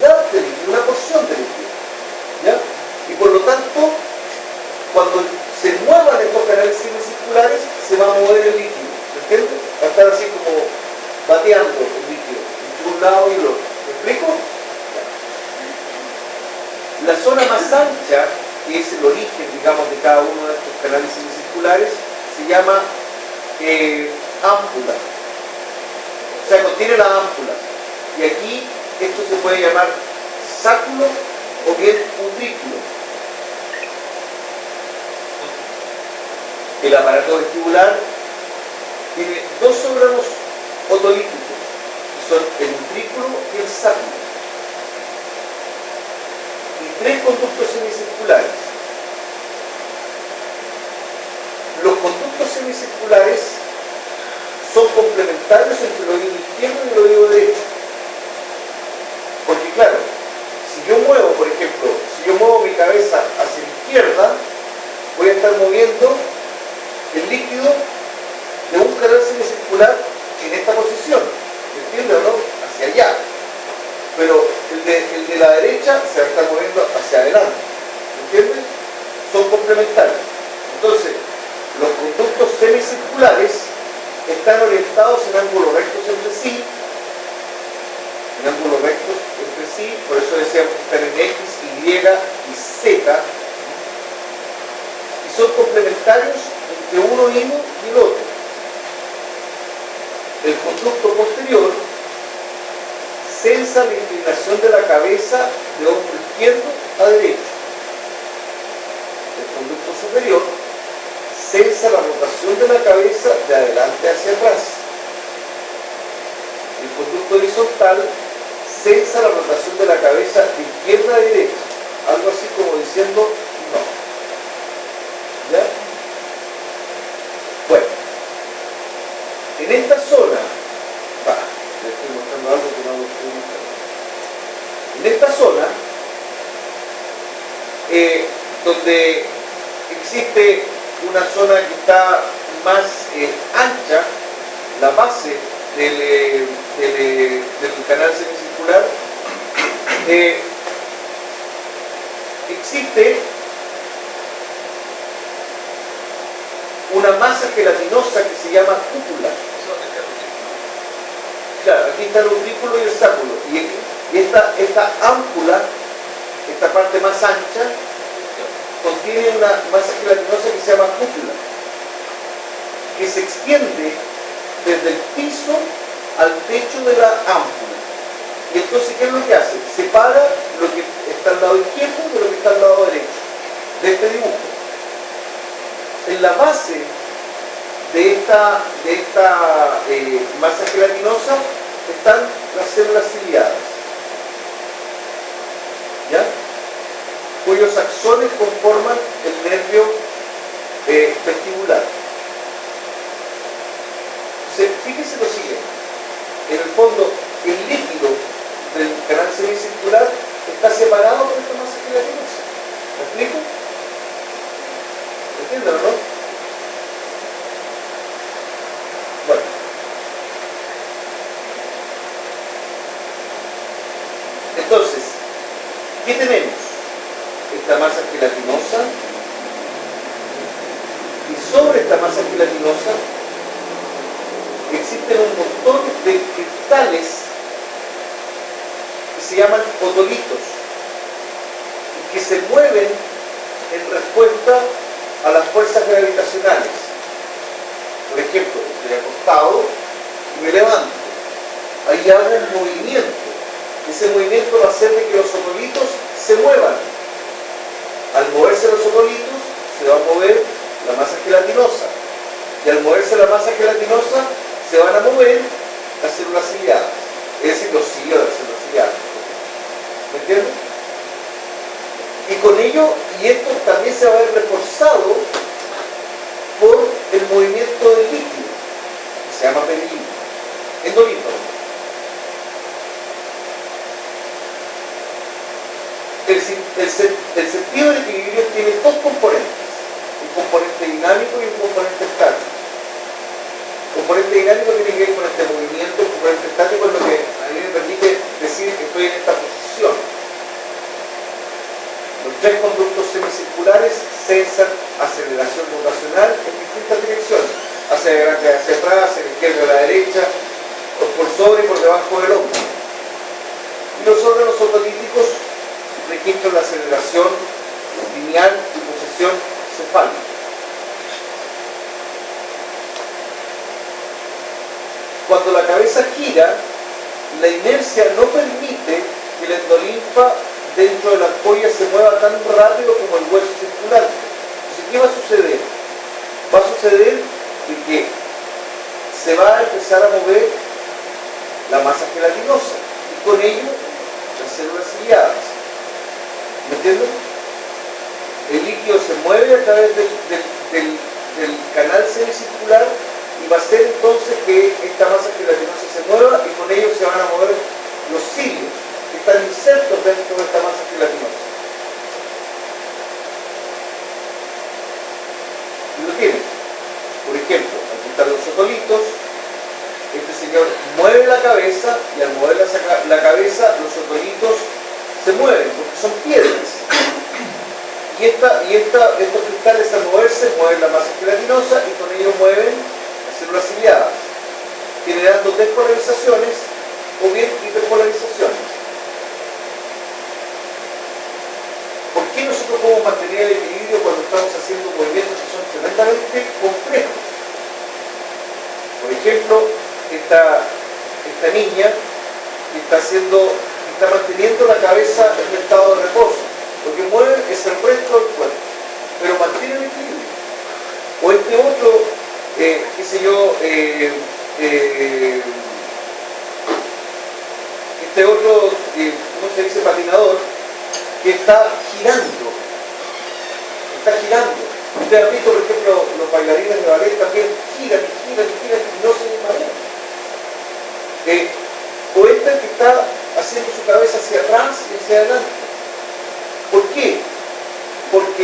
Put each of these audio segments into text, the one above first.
cantidad de líquido, una porción de líquido, ¿ya? Y por lo tanto, cuando se muevan estos canales semicirculares, se va a mover el líquido, ¿me entiendes? Va a estar así como bateando el líquido entre un lado y el otro. ¿Me explico? La zona más ancha, que es el origen, digamos, de cada uno de estos canales semicirculares, se llama ámpula. O sea, contiene las ámpulas. Y aquí esto se puede llamar sáculo o bien utrículo. El aparato vestibular tiene dos órganos otolíticos, que son el utrículo y el sáculo, y tres conductos semicirculares. Los conductos semicirculares son complementarios entre el oído izquierdo y el oído derecho. Porque claro, si yo muevo, por ejemplo, si yo muevo mi cabeza hacia la izquierda, voy a estar moviendo el líquido de un canal semicircular en esta posición, ¿me entiende o no? Hacia allá. Pero el de la derecha se va a estar moviendo hacia adelante, ¿me entiendes? Son complementarios. Entonces, los conductos semicirculares están orientados en ángulos rectos entre sí, por eso decíamos que están en X, Y y Z, y son complementarios entre uno y el otro. El conducto posterior censa la inclinación de la cabeza de hombro izquierdo a derecho. El conducto superior censa la rotación de la cabeza de adelante hacia atrás. El conducto horizontal censa la rotación de la cabeza de izquierda a derecha, algo así como diciendo no. ¿Ya? Bueno, en esta zona, le estoy mostrando algo que no lo estoy mostrando. En esta zona, donde existe una zona que está más ancha, la base del canal semicircular, existe una masa gelatinosa que se llama cúpula. Claro, aquí está el utrículo y el sáculo, y esta ámpula, esta parte más ancha, contiene una masa gelatinosa que se llama cúpula, que se extiende desde el piso al techo de la ámpula. Y entonces, ¿qué es lo que hace? Separa lo que está al lado izquierdo de lo que está al lado derecho de este dibujo. En la base de esta masa gelatinosa están las células ciliadas, ¿ya? Cuyos axones conforman el nervio vestibular. Entonces, fíjense lo siguiente. En el fondo, el líquido del canal semicircular está separado por esta masa gelatinosa. ¿Me explico? ¿Entienden o no? Bueno. Entonces, ¿qué tenemos? Esta masa gelatinosa, y sobre esta masa gelatinosa existen un montón de cristales que se llaman otolitos y que se mueven en respuesta a las fuerzas gravitacionales. Por ejemplo, estoy acostado y me levanto, ahí hago un movimiento. Ese movimiento va a hacer de que los otolitos se muevan. Al moverse los otolitos se va a mover la masa gelatinosa, y al moverse la masa gelatinosa se van a mover las células ciliadas, es decir, los cilios de las células ciliadas. ¿Me entiendes? Y con ello, y esto también se va a ver reforzado por el movimiento del líquido, que se llama perilino, endolífero. El sentido del equilibrio tiene dos componentes, un componente dinámico y un componente estático. El componente dinámico tiene que ver con este movimiento, el componente estático es lo que a mí me permite decir que estoy en esta posición. 3 conductos semicirculares censan aceleración rotacional en distintas direcciones, hacia adelante, hacia atrás, hacia la izquierda, a la derecha, por sobre y por debajo del hombro. Y los órganos otolíticos registran la aceleración lineal y posesión cefálica. Cuando la cabeza gira, la inercia no permite que la endolinfa dentro de la ampolla se mueva tan rápido como el hueso circulante. Entonces, ¿qué va a suceder? Va a suceder que se va a empezar a mover la masa gelatinosa y con ello las células ciliadas. ¿Me entienden? El líquido se mueve a través del canal semicircular y va a hacer entonces que esta masa gelatinosa se mueva y con ello se van a mover los cilios que están insertos dentro de esta masa gelatinosa. Y lo tienen. Por ejemplo, aquí están los otolitos. Este señor mueve la cabeza y al mover la cabeza los otolitos se mueven porque son piedras. Y estos cristales al moverse mueven la masa gelatinosa y con ello mueven las células ciliadas, generando despolarizaciones o bien hiperpolarizaciones. ¿Por qué nosotros podemos mantener el equilibrio cuando estamos haciendo movimientos que son tremendamente complejos? Por ejemplo, esta niña que está manteniendo la cabeza en un estado de reposo. Lo que mueve es el resto del cuerpo, pero mantiene el equilibrio. O este otro, qué sé yo, este otro, ¿cómo se dice? Patinador, que está girando. Ustedes han visto, por ejemplo, los bailarines de ballet también giran y no se desmayan. O este que está haciendo su cabeza hacia atrás y hacia adelante. ¿Por qué? Porque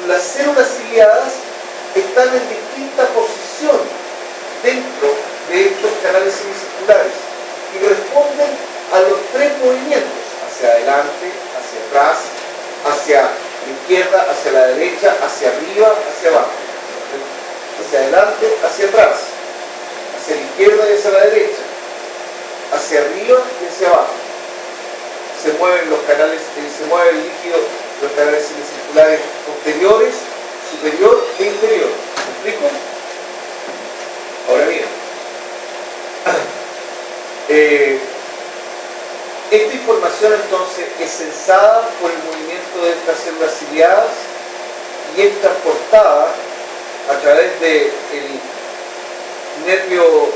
las células ciliadas están en distinta posición dentro de estos canales semicirculares y responden a los 3 movimientos, hacia adelante, hacia atrás, hacia la izquierda, hacia la derecha, hacia arriba, hacia abajo. Hacia adelante, hacia atrás, hacia la izquierda y hacia la derecha, hacia arriba y hacia abajo. Se mueven los canales, se mueve el líquido, los canales semicirculares posteriores, superior e inferior. ¿Me explico? Ahora bien, esta información entonces es censada por el movimiento de estas células ciliadas y es transportada a través del nervio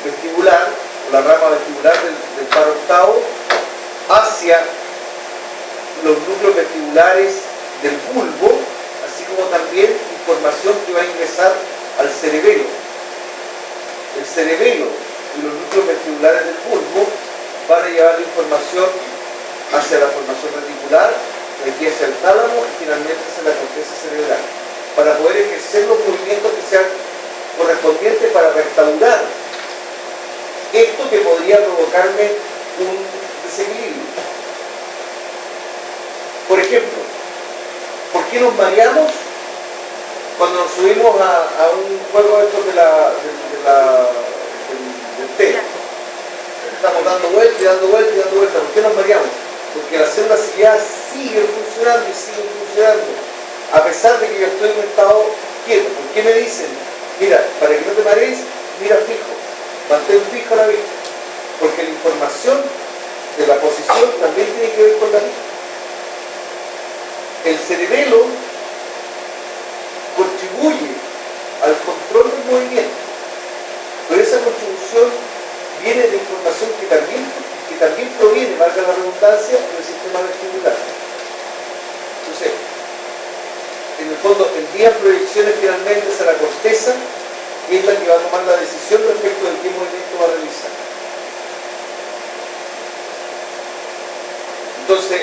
vestibular, la rama vestibular del paro octavo, hacia los núcleos vestibulares del bulbo, así como también información que va a ingresar al cerebelo. El cerebelo y los núcleos vestibulares del bulbo van a llevar la información hacia la formación reticular, de aquí hacia el tálamo y finalmente hacia la corteza cerebral, para poder ejercer los movimientos que sean correspondientes para restaurar esto que podría provocarme un desequilibrio. Por ejemplo, ¿por qué nos mareamos cuando nos subimos a un juego de estos del tela? Estamos dando vueltas y dando vueltas y dando vueltas. ¿Por qué nos mareamos? Porque las células ciliadas siguen funcionando y siguen funcionando, a pesar de que yo estoy en un estado quieto. ¿Por qué me dicen? Mira, para que no te marees, mira fijo, mantén fija la vista, porque la información de la posición también tiene que ver con la vista. El cerebelo contribuye al control del movimiento, pero esa contribución viene de información que también proviene, valga la redundancia, del sistema vestibular. Entonces, en el fondo, envían proyecciones finalmente hacia la corteza, que es la que va a tomar la decisión respecto de qué movimiento va a realizar. Entonces,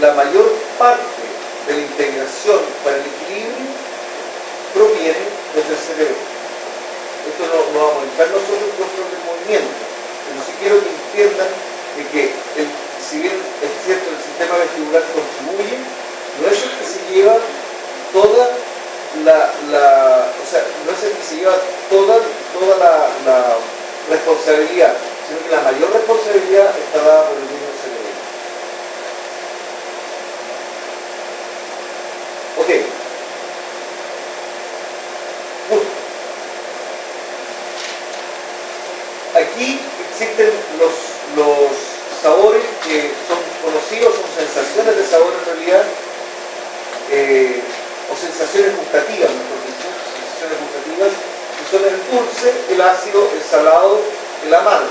la mayor parte de la integración para el equilibrio proviene desde el cerebro. Esto no vamos a entrar nosotros en control del movimiento, pero sí quiero que entiendan responsabilidad, sino que la mayor responsabilidad está dada por el mismo cerebro. Ok. Justo. Aquí existen los sabores que son conocidos, son sensaciones de sabor en realidad, o sensaciones gustativas, mejor dicho, sensaciones gustativas, que son el dulce, el ácido, el salado, el amargo,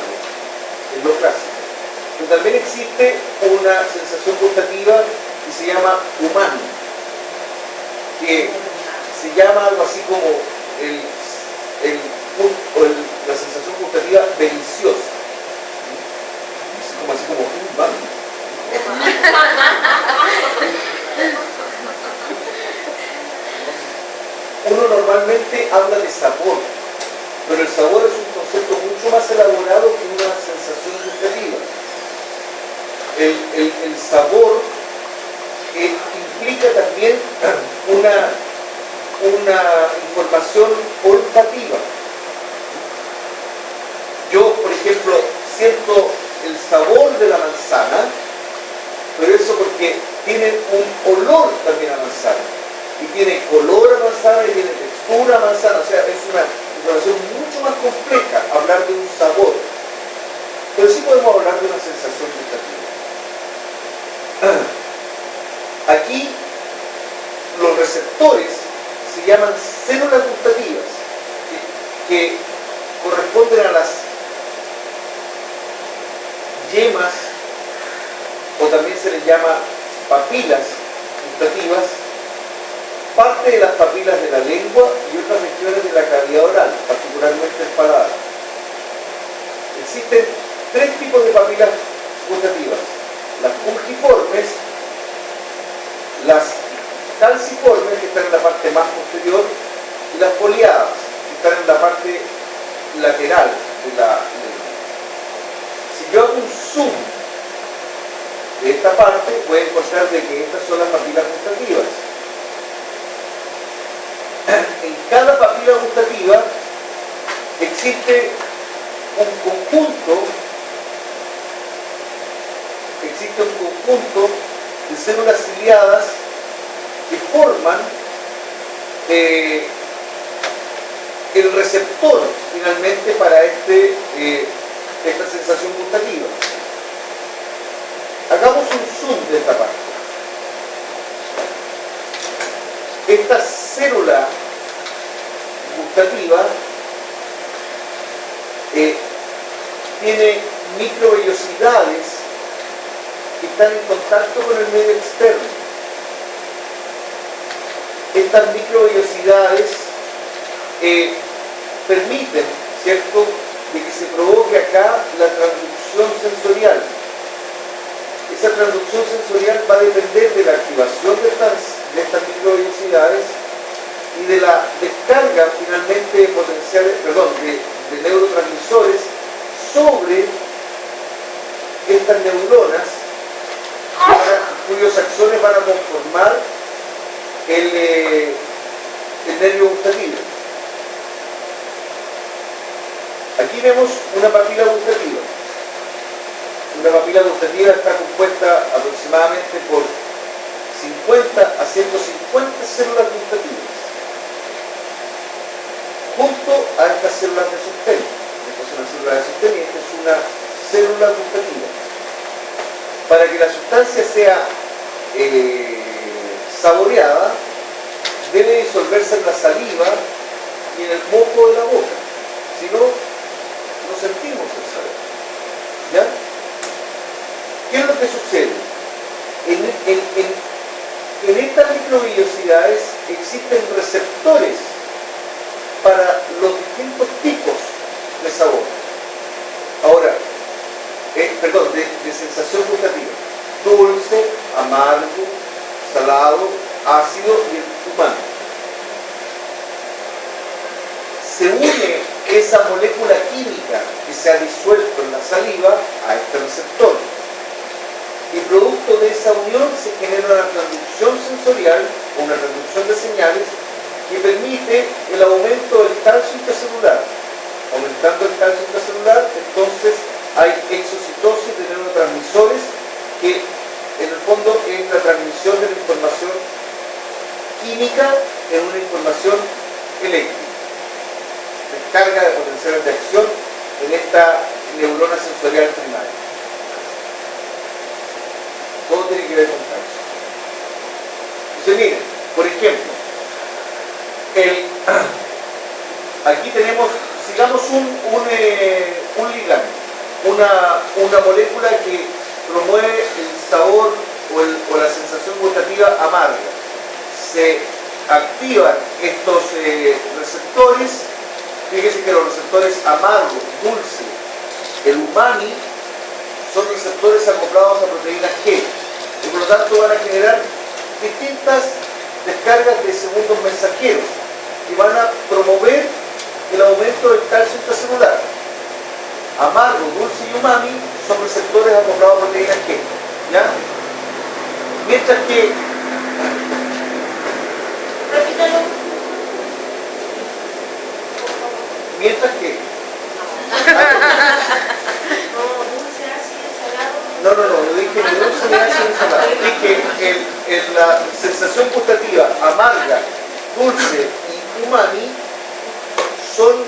es lo clásico. Pero también existe una sensación gustativa que se llama umami, que se llama algo así como la sensación gustativa deliciosa. Así como umami. Uno normalmente habla de sabor, pero el sabor es un concepto mucho más elaborado que una sensación gustativa. El sabor implica también una información olfativa. Yo, por ejemplo, siento el sabor de la manzana, pero eso porque tiene un olor también a manzana, y tiene color a manzana y tiene textura a manzana, o sea, es una información mucho más compleja hablar de un sabor, pero sí podemos hablar de una sensación gustativa. Aquí los receptores se llaman células gustativas, que corresponden a las yemas, o también se les llama papilas gustativas, parte de las papilas de la lengua y otras regiones de la cavidad oral, particularmente el paladar. Existen tres tipos de papilas gustativas: las pungiformes, las calciformes, que están en la parte más posterior, y las foliadas, que están en la parte lateral de la lengua. Si yo hago un zoom de esta parte, voy a encontrar de que estas son las papilas gustativas. En cada papila gustativa existe un conjunto de células ciliadas que forman el receptor finalmente para esta sensación gustativa. Hagamos un zoom de esta parte. Esta célula gustativa tiene microvellosidades que están en contacto con el medio externo. Estas microvellosidades permiten, ¿cierto?, de que se provoque acá la transducción sensorial. Esa transducción sensorial va a depender de la activación de estas microvellosidades y de la descarga finalmente de de neurotransmisores sobre estas neuronas, cuyos axones van a conformar el nervio gustativo. Aquí vemos una papila gustativa. Una papila gustativa está compuesta aproximadamente por 50 a 150 células gustativas, junto a estas células de sostén. Esta es una célula de sostén y esta es una célula gustativa. Para que la sustancia sea saboreada, debe disolverse en la saliva y en el moco de la boca. Si no, no sentimos el sabor. ¿Ya? ¿Qué es lo que sucede? En estas microvellosidades existen receptores para los distintos tipos de sabor. Ahora, de sensación gustativa: dulce, amargo, salado, ácido y el umami. Se une esa molécula química que se ha disuelto en la saliva a este receptor, y producto de esa unión se genera una transducción sensorial o una transducción de señales que permite el aumento del calcio intracelular, aumentando el calcio intracelular, entonces hay exocitosis de neurotransmisores que en el fondo es la transmisión de la información química en una información eléctrica. Descarga de potenciales de acción en esta neurona sensorial primaria. Todo tiene que ver con calcio. Entonces miren, por ejemplo, aquí tenemos, sigamos un ligando, una molécula que promueve el sabor o la sensación gustativa amarga. Se activan estos receptores. Fíjense que los receptores amargo, dulce, el umami, son receptores acoplados a proteínas G y por lo tanto van a generar distintas descargas de segundos mensajeros y van a promover el aumento del calcio intracelular. Amargo, dulce y umami son receptores acoplados a proteínas G, ¿ya? Mientras que... Repítalo. Mientras que... Dulce, ácido, salado. No dije ni dulce ni ácido ni salado. Dije la sensación gustativa amarga, dulce y umami son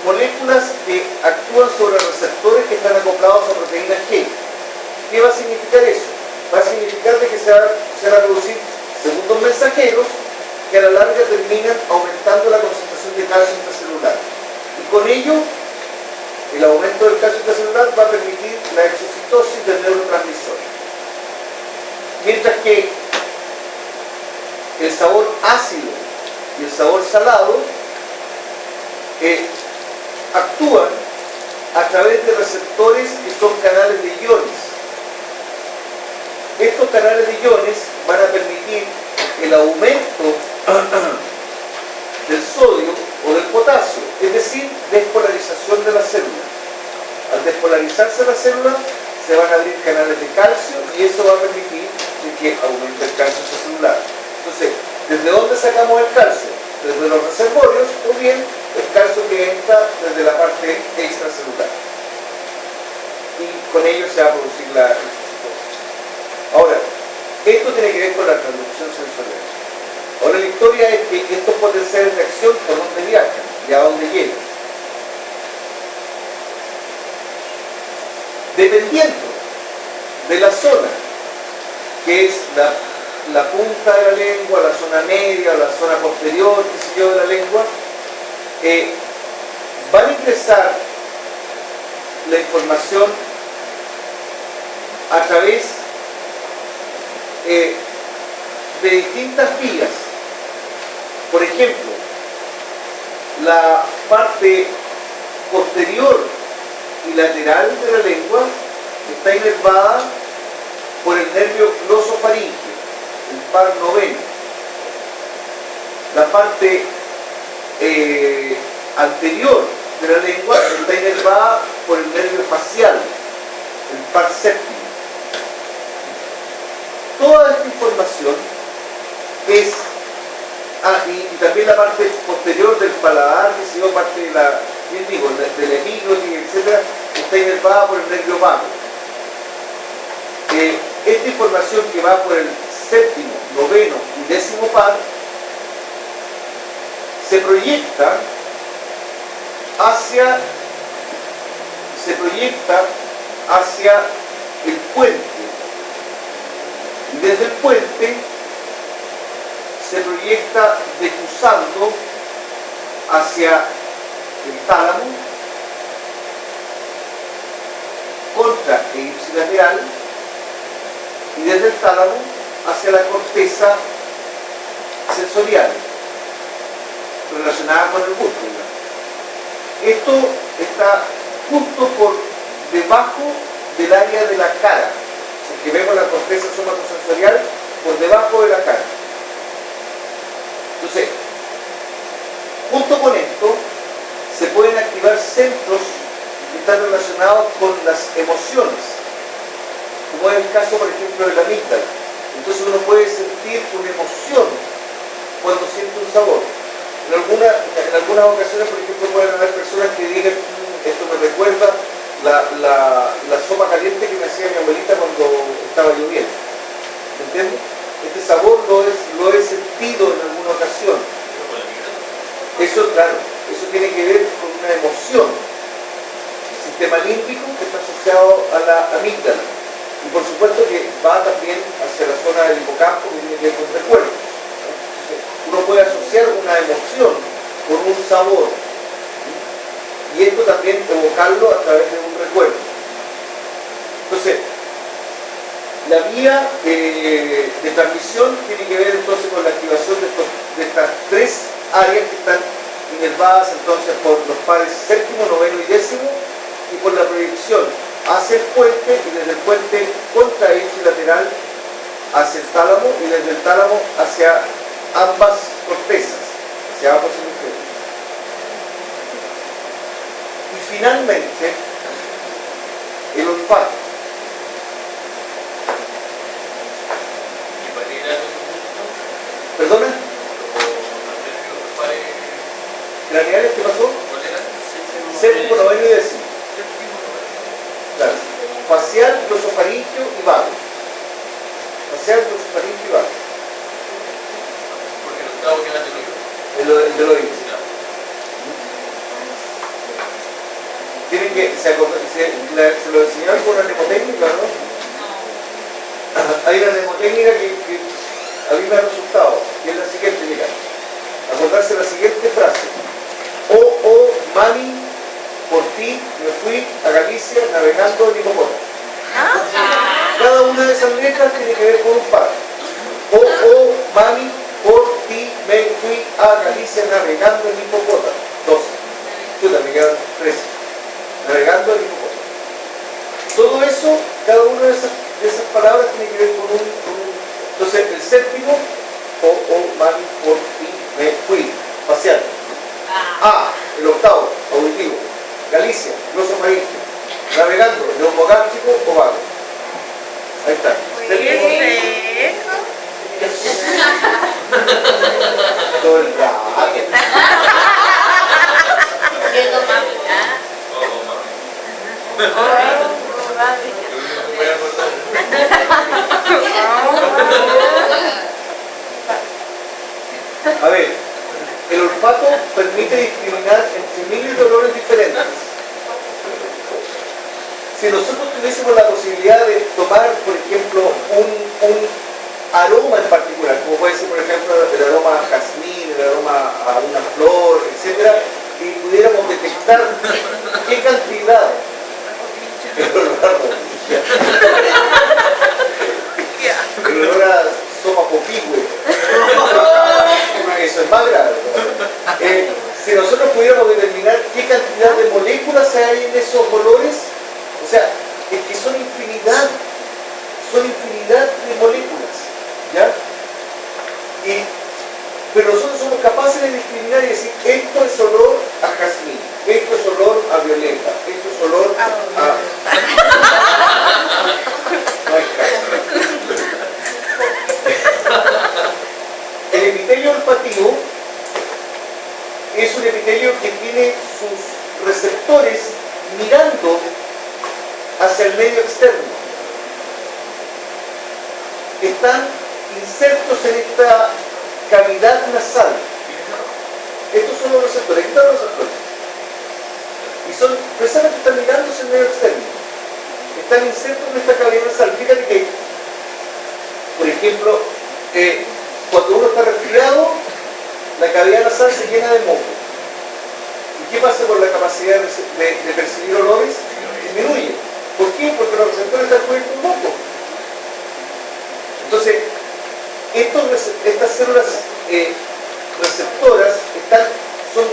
moléculas que actúan sobre receptores que están acoplados a proteínas G. ¿Qué va a significar eso? Va a significar de que se van a producir segundos mensajeros que a la larga terminan aumentando la concentración de calcio intracelular. Y con ello, el aumento del calcio intracelular va a permitir la exocitosis del neurotransmisor. Mientras que el sabor ácido y el sabor salado actúan a través de receptores que son canales de iones. Estos canales de iones van a permitir el aumento del sodio o del potasio, es decir, despolarización de la célula. Al despolarizarse la célula, se van a abrir canales de calcio y eso va a permitir que aumente el calcio intracelular. Entonces, ¿desde dónde sacamos el calcio? Desde los reservorios o bien el calcio que entra desde la parte extracelular. Y con ello se va a producir la exocitosis. Ahora, esto tiene que ver con la transducción sensorial. Ahora la historia es que estos potenciales de acción por dónde viajan y a dónde llegan. Dependiendo de la zona, que es la punta de la lengua, la zona media, la zona posterior, qué sé yo, de la lengua, van a ingresar la información a través de distintas vías. Por ejemplo, la parte posterior y lateral de la lengua está inervada por el nervio glosofaríngeo, el par noveno. La parte anterior de la lengua está inervada por el nervio facial, el par séptimo. Toda esta información es, y también la parte posterior del paladar, que se dio parte de la, bien digo, del epiglotis, etc., está inervada por el nervio vago. Esta información que va por el séptimo, noveno y décimo par se proyecta hacia el puente. Y desde el puente se proyecta difusando hacia el tálamo, contra e ipsilateral, y desde el tálamo hacia la corteza sensorial, relacionada con el gusto. Esto está justo por debajo del área de la cara. Si que vemos la corteza somatosensorial por debajo de la cara. Entonces, junto con esto, se pueden activar centros que están relacionados con las emociones, como es el caso, por ejemplo, de la amígdala. Entonces uno puede sentir una emoción cuando siente un sabor. En algunas ocasiones, por ejemplo, pueden haber personas que digan: esto me recuerda la sopa caliente que me hacía mi abuelita cuando estaba lloviendo. ¿Me entiendes? Este sabor lo he sentido en alguna ocasión. Eso, claro, eso tiene que ver con una emoción. El sistema límbico que está asociado a la amígdala. Y por supuesto que va también hacia la zona del hipocampo, que tiene que ver con recuerdos. Entonces, uno puede asociar una emoción con un sabor. Y esto también evocarlo a través de un recuerdo. Entonces, la vía de transmisión tiene que ver entonces con la activación de estas tres áreas que están inervadas entonces por los pares séptimo, noveno y décimo, y por la proyección hacia el puente, y desde el puente contraído y lateral hacia el tálamo, y desde el tálamo hacia ambas cortezas, hacia ambos hemisferios. Y finalmente, el olfato. ¿Perdona? ¿Craneales qué pasó? Séptimo, noveno y décimo. Claro. Facial, glosofaringio y vago. Facial, glosofaringio y vago. Porque el octavo queda del oído. El del oído. Tienen que, se lo enseñaron con una mnemotécnica, ¿no? Hay una mnemotécnica que a mí me ha resultado, y es la siguiente: mira, acordarse la siguiente frase: oh, mami, por ti me fui a Galicia navegando en hipopótamo. Cada una de esas letras tiene que ver con un par. Oh, mami, por ti me fui a Galicia navegando en hipopótamo. 12. Chuta, me quedan 13. Navegando en hipopótamo. Todo eso, cada una de esas palabras tiene que ver con un. Entonces, el séptimo: oh, mami, por ti me fui. Facial. El octavo, auditivo. Galicia, glosofaringio. Navegando, neumogártrico o vago. Ahí está. Todo el rato. Viendo mami, Voy a cortar. A ver, el olfato permite discriminar entre miles de olores diferentes. Si nosotros tuviésemos la posibilidad de tomar, por ejemplo, un aroma en particular, como puede ser, por ejemplo, el aroma a jazmín, el aroma a una flor, etc., y pudiéramos detectar qué cantidad el olor a sopa popigüe, eso es más grave. Si nosotros pudiéramos determinar qué cantidad de moléculas hay en esos olores, o sea, es que son infinidad de moléculas, ¿ya? Pero nosotros somos capaces de discriminar y decir: esto es olor a jazmín, esto es olor a violeta, esto es olor a... No hay caso. El epitelio olfativo es un epitelio que tiene sus receptores mirando hacia el medio externo. Están insertos en esta cavidad nasal. Estos son los receptores. Aquí están los receptores. Y son, precisamente están mirando hacia el medio externo. Están insertos en esta cavidad nasal. Fíjate que, por ejemplo, cuando uno está resfriado, la cavidad nasal se llena de moco. ¿Y qué pasa con la capacidad de percibir olores? Disminuye. ¿Por qué? Porque los receptores están cubiertos de moco. Entonces, estas células receptoras son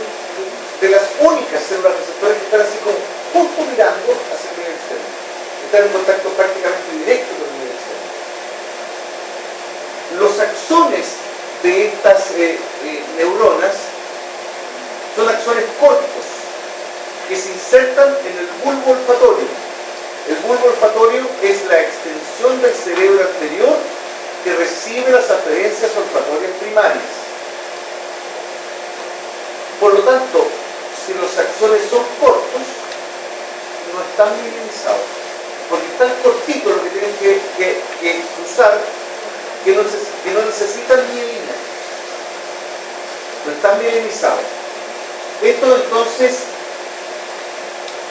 de las únicas células receptoras que están así como justo mirando hacia el medio externo. Están en contacto prácticamente directo con el medio externo. Los axones de estas neuronas son axones cortos que se insertan en el bulbo olfatorio. El bulbo olfatorio es la extensión del cerebro anterior que recibe las aferencias olfatorias primarias. Por lo tanto, si los axones son cortos, no están mielinizados, porque están cortitos lo que tienen que cruzar, que no necesitan mielina, no están mielinizados. Estos entonces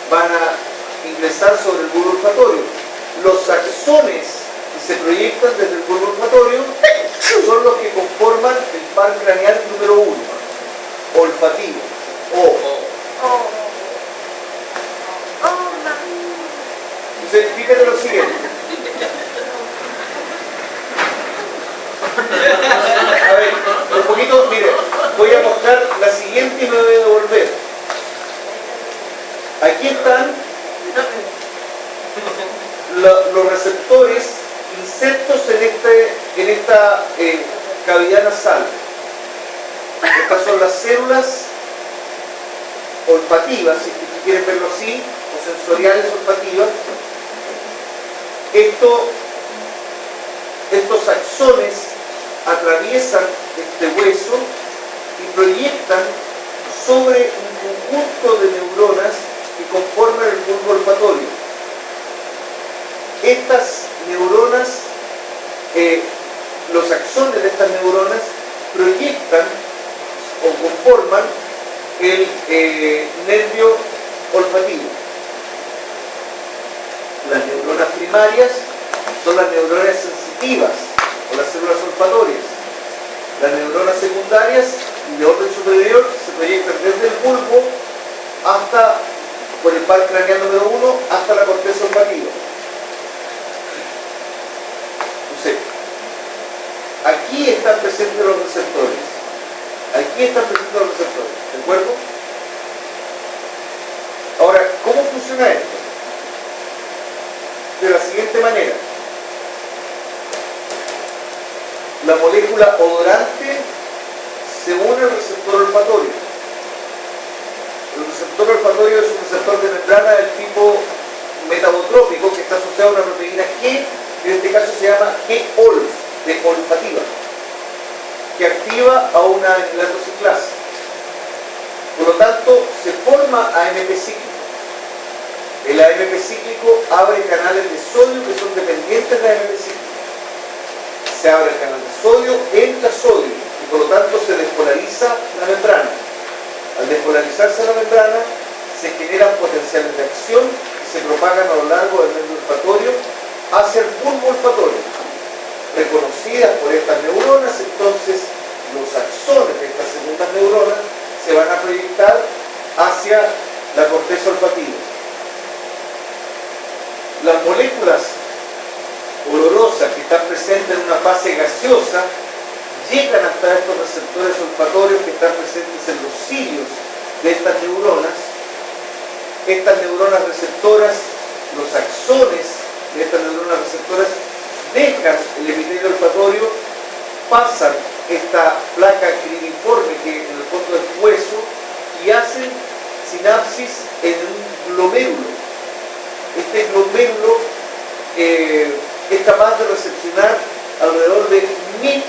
van a ingresar sobre el bulbo olfatorio. Los axones que se proyectan desde el bulbo olfatorio son los que conforman el par craneal número 1, olfativo, Entonces, fíjate lo siguiente. A ver, un poquito, mire, voy a mostrar la siguiente y me voy a devolver. Aquí están los receptores insertos en esta cavidad nasal. Estas son las células olfativas, si quieren verlo así, o sensoriales olfativas. Estos axones atraviesan este hueso y proyectan sobre un conjunto de neuronas que conforman el bulbo olfatorio. Estas neuronas, los axones de estas neuronas proyectan o conforman el nervio olfativo. Las neuronas primarias son las neuronas sensitivas o las células olfatorias. Las neuronas secundarias de orden superior se proyectan desde el bulbo hasta, por el par craneal número 1, hasta la corteza olfativa. Entonces, aquí están presentes los receptores. Aquí están presentes los receptores. ¿De acuerdo? Ahora, ¿cómo funciona esto? De la siguiente manera. La molécula odorante se une al receptor olfatorio. El receptor olfatorio es un receptor de membrana del tipo metabotrópico que está asociado a una proteína G, que en este caso se llama G-olf, de olfativa, que activa a una anilatociclasa. Por lo tanto, se forma AMP cíclico. El AMP cíclico abre canales de sodio que son dependientes de AMP cíclico. Se abre el canal de sodio, entra sodio y por lo tanto se despolariza la membrana. Al despolarizarse la membrana se generan potenciales de acción y se propagan a lo largo del nervio olfatorio hacia el bulbo olfatorio. Reconocidas por estas neuronas, entonces los axones de estas segundas neuronas se van a proyectar hacia la corteza olfativa. Las moléculas olorosas que están presentes en una fase gaseosa llegan hasta estos receptores olfatorios que están presentes en los cilios de estas neuronas. Estas neuronas receptoras, los axones de estas neuronas receptoras, dejan el epitelio olfatorio, pasan esta placa cribiforme que en el fondo del hueso y hacen sinapsis en un glomérulo. Este glomérulo es capaz de recepcionar alrededor de 1000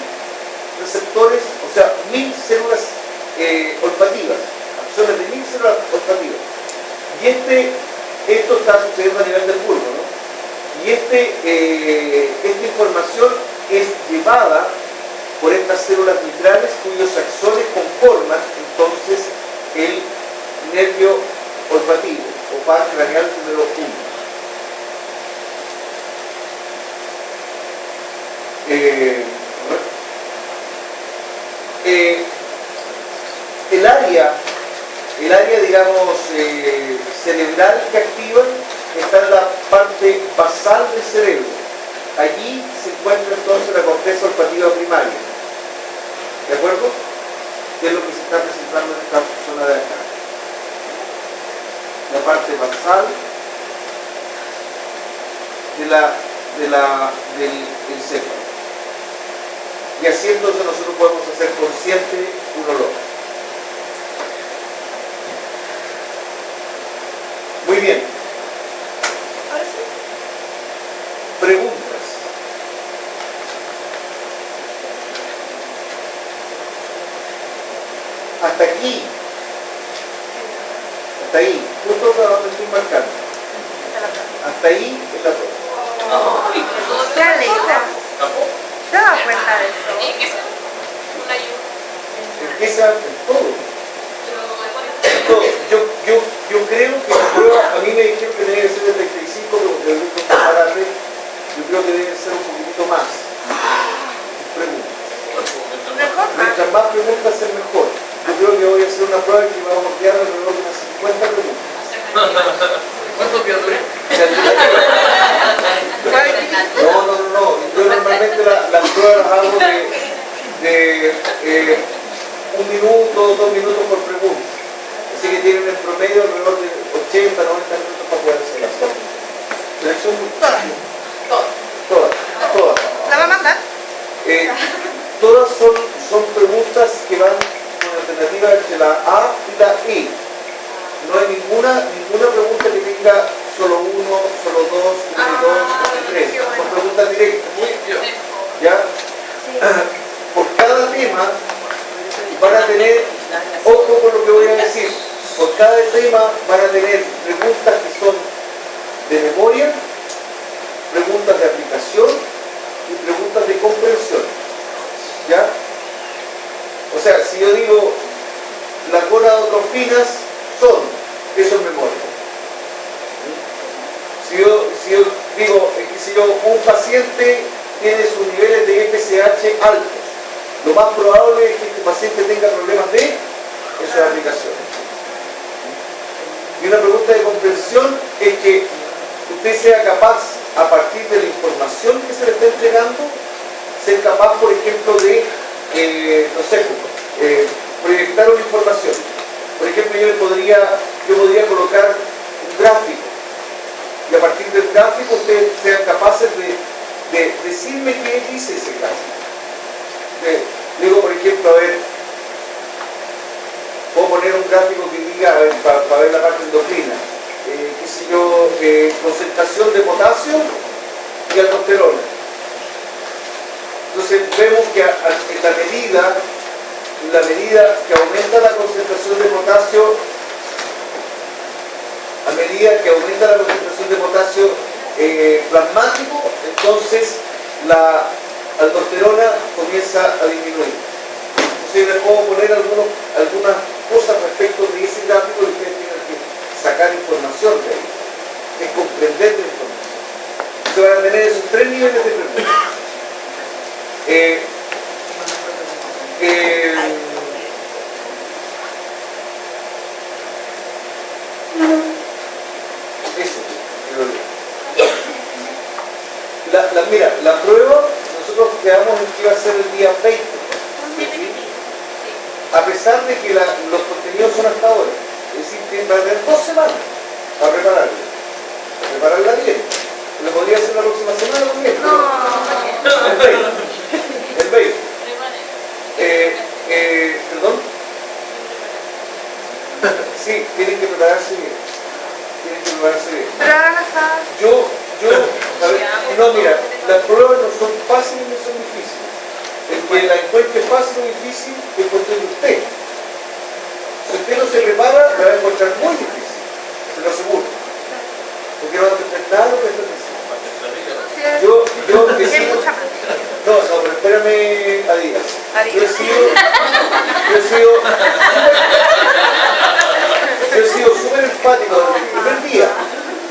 receptores, o sea, 1000 células olfativas, axones de 1000 células olfativas. Y esto está sucediendo a nivel del bulbo, ¿no? Y esta información es llevada por estas células mitrales cuyos axones conforman entonces el nervio olfativo o par craneal número 1. El área digamos cerebral que activa está en la parte basal del cerebro. Allí se encuentra entonces la corteza olfativa primaria. ¿De acuerdo? Que es lo que se está presentando en esta zona de acá. La parte basal del encéfalo. Y así entonces nosotros podemos hacer consciente un olor. Muy bien. Ahora sí. Preguntas. Hasta aquí hasta ahí es la prueba. Se alegra. ¿Tampoco? Se da cuenta de eso. Empieza en todo. Todo. Yo creo que la prueba, a mí me dijeron que debe ser de 35, pero yo creo que compararle, yo creo que debe ser un poquito más. Preguntas. Mejor más. Mientras más preguntas es mejor. Yo creo que voy a hacer una prueba que vamos a quedar alrededor de unas 50 preguntas. ¿Cuántos días duré? No. Yo normalmente las pruebas las hago de 1 minuto, 2 minutos por pregunta. Así que tienen en promedio alrededor de 80, 90 minutos para poder hacer las cosas. Todas. ¿La va a mandar? Todas son preguntas que van con alternativa entre la A y la E. No hay ninguna pregunta que tenga solo 1, solo 2, 1 y 2, 3. Son preguntas directas. ¿Ya? Por cada tema van a tener, ojo con lo que voy a decir, por cada tema van a tener preguntas que son de memoria, preguntas de aplicación y preguntas de comprensión. ¿Ya? O sea, si yo digo las gonadotrofinas son, eso es memoria. Si yo digo, un paciente tiene sus niveles de FSH altos, lo más probable es que este paciente tenga problemas de eso de aplicación. Y una pregunta de comprensión es que usted sea capaz, a partir de la información que se le está entregando, ser capaz, por ejemplo, de, proyectar una información. Por ejemplo, yo podría colocar un gráfico, y a partir del gráfico ustedes sean capaces de decirme qué dice ese gráfico. Digo, por ejemplo, a ver, puedo poner un gráfico que diga, para ver la parte endocrina, concentración de potasio y aldosterona. Entonces vemos que en la medida que aumenta la concentración de potasio, a medida que aumenta la concentración de potasio plasmático, entonces la aldosterona comienza a disminuir. Entonces les puedo poner algunas cosas respecto de ese gráfico y ustedes tienen que sacar información de ahí, es comprender la información. Entonces van a tener esos 3 niveles de preguntas. Mira, la prueba, nosotros quedamos en que iba a ser el día 20. ¿Sí? A pesar de que los contenidos son hasta ahora. Es decir, que va a haber 2 semanas para prepararla bien. ¿Lo podría hacer la próxima semana o bien? El 20. ¿Perdón? Sí, tienen que prepararse bien. Pero ahora no sabes. A ver, no, mira, las pruebas no son fáciles ni son difíciles. El que la encuentre fácil o difícil es cuestión de usted. Si usted no se prepara, la va a encontrar muy difícil, se lo aseguro. Porque no va a entender nada lo que está diciendo. No, pero espérame, Adidas. Yo he sido súper enfático desde el primer día.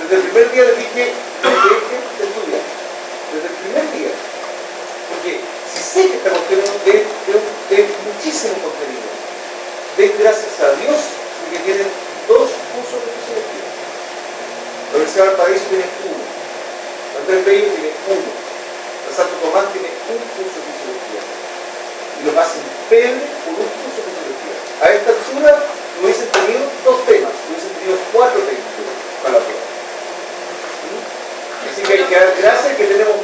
Desde el primer día les dije, dejen de estudiar. Desde el primer día. Porque si sé que esta cuestión es muchísimo contenido, den gracias a Dios porque tienen 2 cursos de fisiología. La Universidad de Valparaíso tiene 1. Andrés Bello tiene 1. La Santo Tomás tiene 1 curso de fisiología. Y lo hacen pebre por 1 curso de fisiología. A esta altura hubiesen tenido 2 temas, hubiesen tenido 4 temas para la prueba. Así que hay que dar gracias que tenemos